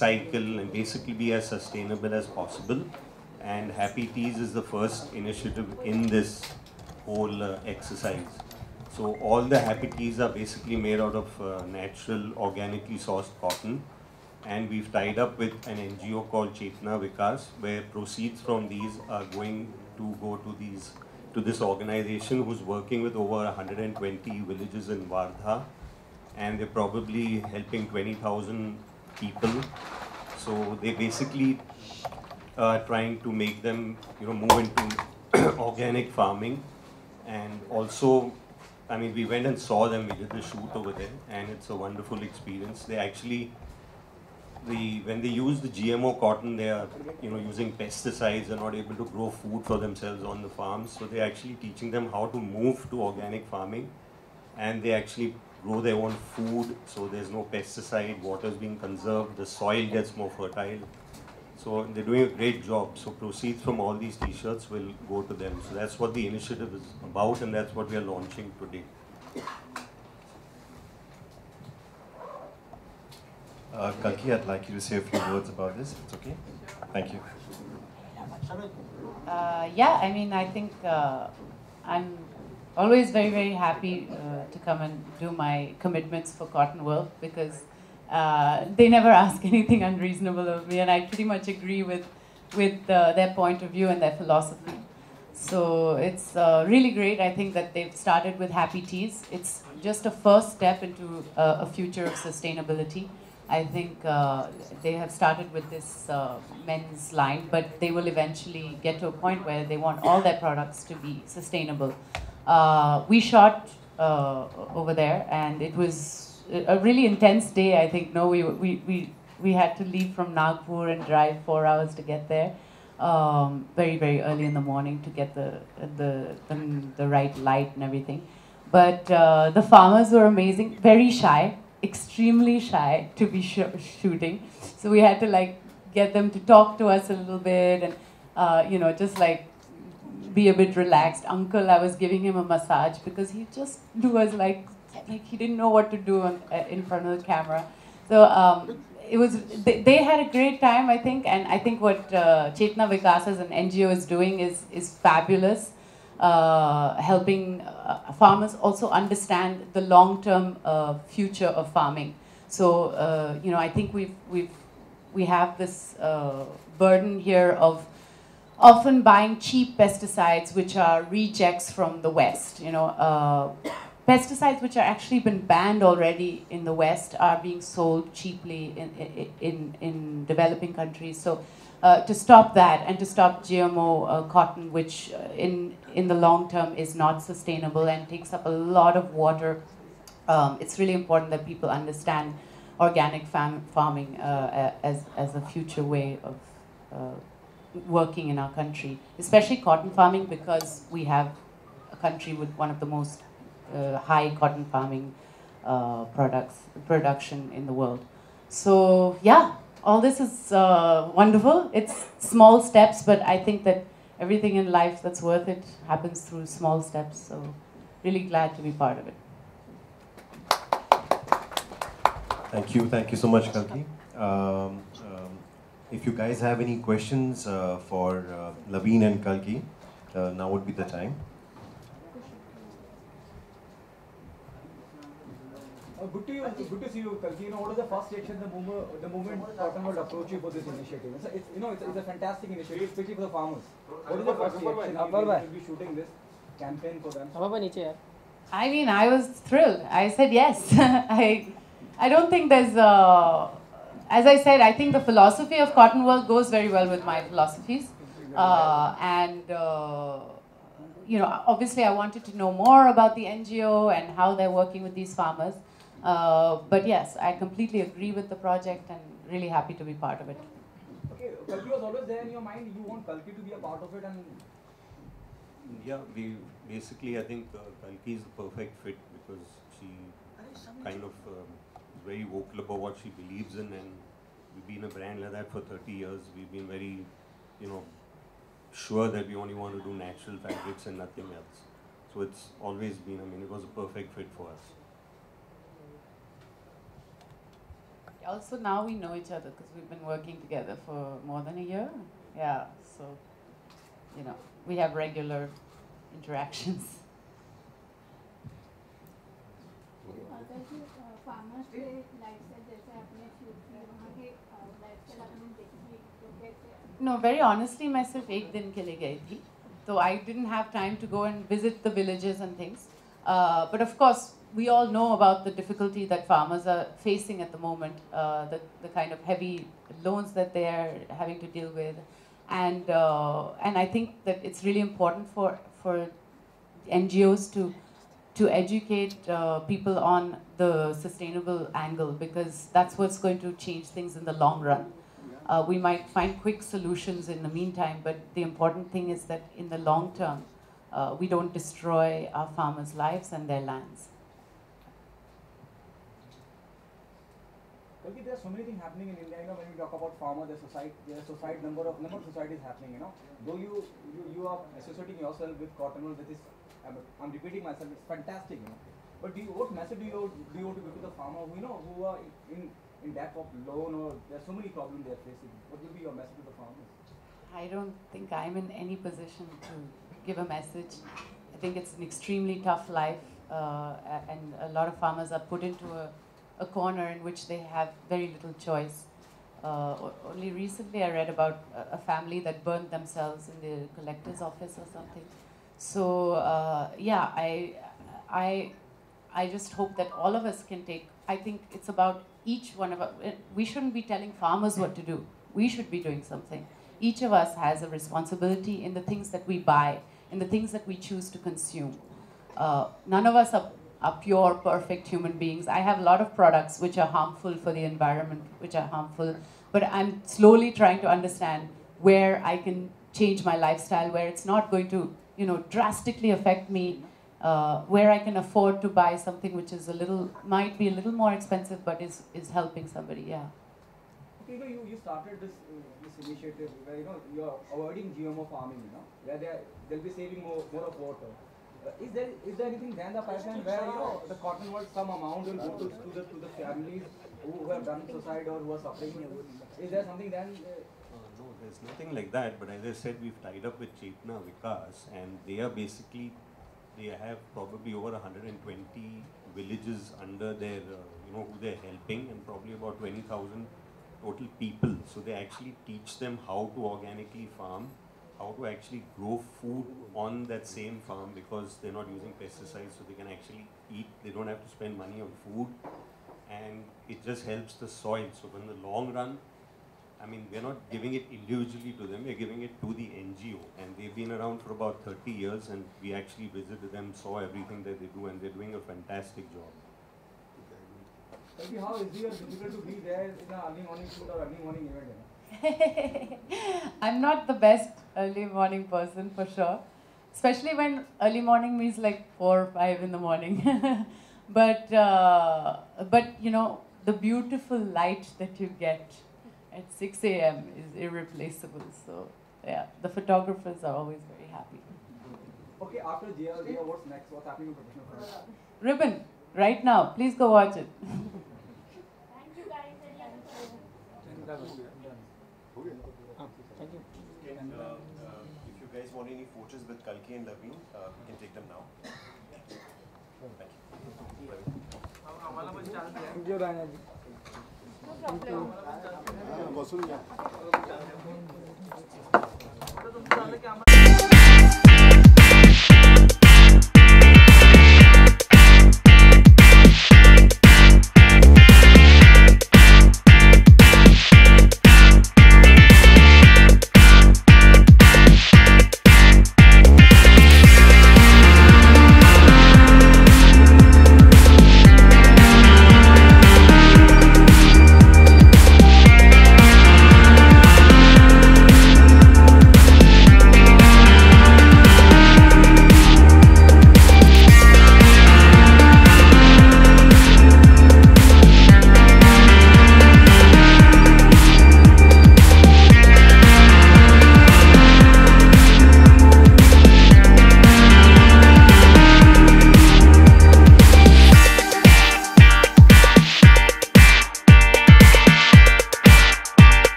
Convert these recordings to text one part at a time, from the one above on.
recycle and basically be as sustainable as possible. And Happy Teas is the first initiative in this whole exercise. So all the Happy Teas are basically made out of natural, organically sourced cotton. And we've tied up with an NGO called Chetna Vikas, where proceeds from these are going to go to this organization who's working with over 120 villages in Wardha, and they're probably helping 20,000 people. So they basically trying to make them, move into organic farming. And also, I mean, we went and saw them. We did the shoot over there, and it's a wonderful experience. They actually, when they use the GMO cotton, they are, using pesticides. They're not able to grow food for themselves on the farms. So they're actually teaching them how to move to organic farming, and they actually grow their own food. So there's no pesticide. Water is being conserved. The soil gets more fertile. So they're doing a great job. So proceeds from all these T-shirts will go to them. So that's what the initiative is about, and that's what we are launching today. Kalki, I'd like you to say a few words about this. It's okay? Thank you. Yeah, I mean, I think I'm always very, very happy to come and do my commitments for Cottonworld, because they never ask anything unreasonable of me, and I pretty much agree with their point of view and their philosophy. So it's really great. I think that they've started with Happy Teas. It's just a first step into a future of sustainability. I think they have started with this men's line, but they will eventually get to a point where they want all their products to be sustainable. We shot over there, and it was a really intense day. I think we had to leave from Nagpur and drive 4 hours to get there, very, very early in the morning to get the right light and everything. But the farmers were amazing, very shy, extremely shy to be shooting. So we had to like get them to talk to us a little bit, and just like be a bit relaxed. Uncle, I was giving him a massage because he just was like he didn't know what to do in front of the camera. So it was they had a great time, I think, and I think what Chetna Vikas as an NGO is doing is fabulous, helping farmers also understand the long-term future of farming. So I think we have this burden here of often buying cheap pesticides which are rejects from the West. Pesticides which are actually been banned already in the West are being sold cheaply in developing countries. So to stop that, and to stop GMO cotton, which in the long term is not sustainable and takes up a lot of water, it's really important that people understand organic farming as a future way of working in our country, especially cotton farming, because we have a country with one of the most high cotton farming production in the world. So yeah, all this is wonderful. It's small steps, but I think that everything in life that's worth it happens through small steps. So really glad to be part of it. Thank you so much, Kalki. If you guys have any questions for Laveen and Kalki, now would be the time. Good to see you, Kalki. What was the first reaction the moment Cottonworld approached you for this initiative? It's a fantastic initiative, especially for the farmers. What is the first reaction? You will be shooting this campaign for them. I mean, I was thrilled. I said yes. I don't think there's as I said, I think the philosophy of Cottonworld goes very well with my philosophies. Obviously I wanted to know more about the NGO and how they're working with these farmers. But yes, I completely agree with the project and really happy to be part of it. Okay, Kalki was always there in your mind. You want Kalki to be a part of it, and yeah, I think Kalki is the perfect fit, because she kind of is very vocal about what she believes in, and we've been a brand like that for 30 years. We've been very, sure that we only want to do natural fabrics and nothing else. So it's always been, it was a perfect fit for us. Also now we know each other because we've been working together for more than a year. Yeah, so, you know, we have regular interactions. Farmers के lifestyle जैसे आपने shoot किया वहाँ के lifestyle आपने देखी तो कैसे No, very honestly, मैं सिर्फ एक दिन के लिए गई थी. So I didn't have time to go and visit the villages and things. But of course, we all know about the difficulty that farmers are facing at the moment, the kind of heavy loans that they are having to deal with. And I think that it's really important for NGOs to educate people on the sustainable angle, because that's what's going to change things in the long run. We might find quick solutions in the meantime, but the important thing is that in the long term, we don't destroy our farmers' lives and their lands. Kalki, there are so many things happening in India. You know, when we talk about farmer, there's a number of societies happening. You know, though you are associating yourself with Cottonworld, with this, I'm repeating myself. It's fantastic. You know, but what message do you want to give to the farmer who are in debt of loan, or there's so many problems they're facing? What will be your message to the farmers? I don't think I'm in any position to give a message. I think it's an extremely tough life, and a lot of farmers are put into a corner in which they have very little choice. Only recently I read about a family that burned themselves in the collector's office or something. So yeah, I just hope that all of us can take, I think it's about each one of us. We shouldn't be telling farmers what to do. We should be doing something. Each of us has a responsibility in the things that we buy, in the things that we choose to consume. None of us are pure, perfect human beings. I have a lot of products which are harmful for the environment, which are harmful, but I'm slowly trying to understand where I can change my lifestyle, where it's not going to, drastically affect me, where I can afford to buy something which is might be a little more expensive, but is helping somebody, yeah. Okay, you started this initiative where you're avoiding GMO farming, where they'll be saving more of water. Is there anything there in the pipeline where the Cottonworld, some amount will go to the families who have done suicide or who are suffering? Is there something then? No, there's nothing like that. But as I said, we've tied up with Chetna Vikas, and they have probably over 120 villages under their, who they're helping, and probably about 20,000 total people. So they actually teach them how to organically farm, how to actually grow food on that same farm, because they're not using pesticides, so they can actually eat. They don't have to spend money on food, and it just helps the soil. So in the long run, I mean, we're not giving it individually to them, we're giving it to the NGO, and they've been around for about 30 years, and we actually visited them, saw everything that they do, and they're doing a fantastic job. How easy or difficult to be there in an early morning shoot or early morning event? I'm not the best early morning person, for sure. Especially when early morning means like 4 or 5 in the morning. But the beautiful light that you get at 6 a.m. is irreplaceable. So yeah, the photographers are always very happy. Okay, after GL, what's next? What's happening in professional career? Ribbon, right now. Please go watch it. Thank you guys. Thank you. And if you guys want any photos with Kalki and Laveen, we can take them now. Thank you. Thank you.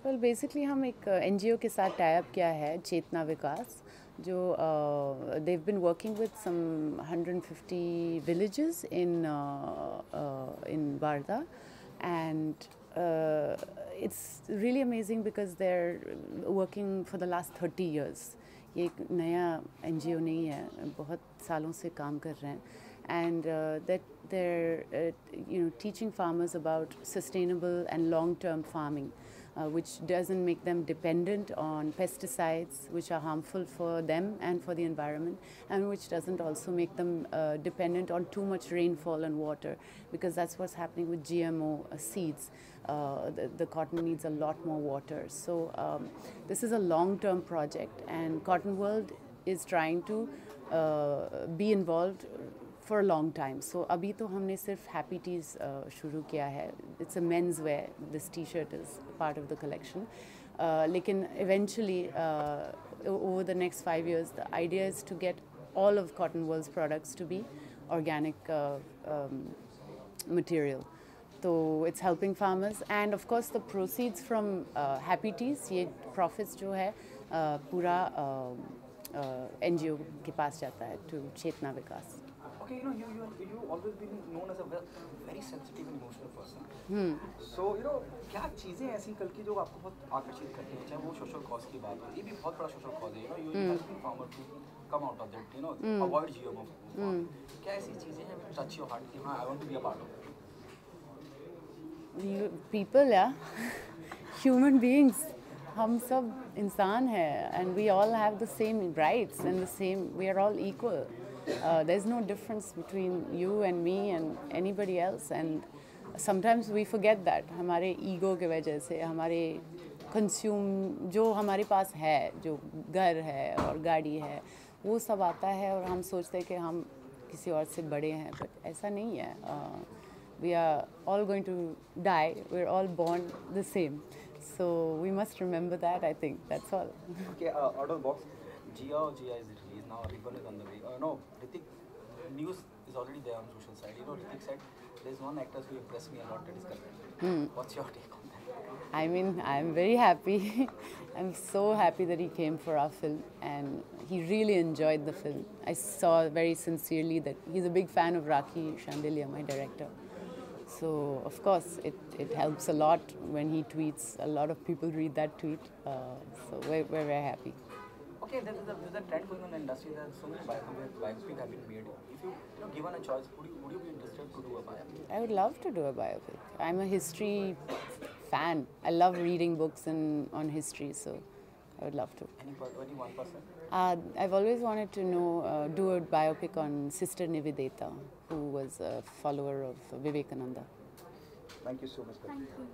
Well, basically हम एक NGO के साथ tie-up किया है, चेतना विकास, जो they've been working with some 150 villages in Varda, and it's really amazing because they're working for the last 30 years. ये एक नया NGO नहीं है, बहुत सालों से काम कर रहे हैं, and that they're teaching farmers about sustainable and long-term farming, which doesn't make them dependent on pesticides, which are harmful for them and for the environment, and which doesn't also make them dependent on too much rainfall and water, because that's what's happening with GMO seeds. The cotton needs a lot more water. So this is a long-term project, and Cottonworld is trying to be involved for a long time. So अभी तो हमने सिर्फ happy teas शुरू किया है. It's a men's wear. This T-shirt is part of the collection. लेकिन eventually over the next 5 years, the idea is to get all of Cottonworld's products to be organic material. So it's helping farmers, and of course the proceeds from happy teas, ये profits जो है पूरा NGO के पास जाता है, to Chetna Vikas. Okay, you always been known as a very sensitive and emotional person. So क्या चीजें ऐसी कल की जो आपको बहुत आकर्षित करती हैं, चाहे वो सोशल कॉज की बात हो, ये भी बहुत बड़ा सोशल कॉज है, you helping farmer to come out of that, avoid GMO. क्या ऐसी चीजें हैं which touch your heart कि हाँ, I want to be a part of it? People, yeah, human beings. हम सब इंसान हैं, and we all have the same rights and we are all equal. There's no difference between you and me and anybody else, and sometimes we forget that. हमारे ego के वजह से, हमारे consume जो हमारे पास है, जो घर है और गाड़ी है, वो सब आता है और हम सोचते हैं कि हम किसी और से बड़े हैं, but ऐसा नहीं है. We are all going to die. We're all born the same. So we must remember that, I think. That's all. Okay, out of box, Gia is released now. Ribbon is on the way. No, Ritik, news is already there on social side. Ritik said there's one actor who impressed me a lot, that is Kalki. What's your take on that? I mean, I'm very happy. I'm so happy that he came for our film, and he really enjoyed the film. I saw very sincerely that he's a big fan of Rakhi Shandilia, my director. So, of course, it helps a lot when he tweets. A lot of people read that tweet. So, we're very happy. Okay, there's a trend going on in the industry that so many biopics have been made. If you given a choice, would you be interested to do a biopic? I would love to do a biopic. I'm a history fan. I love reading books on history, so I would love to. Any one person? I've always wanted to do a biopic on Sister Nivedita, who was a follower of Vivekananda. Thank you so much. Thank you.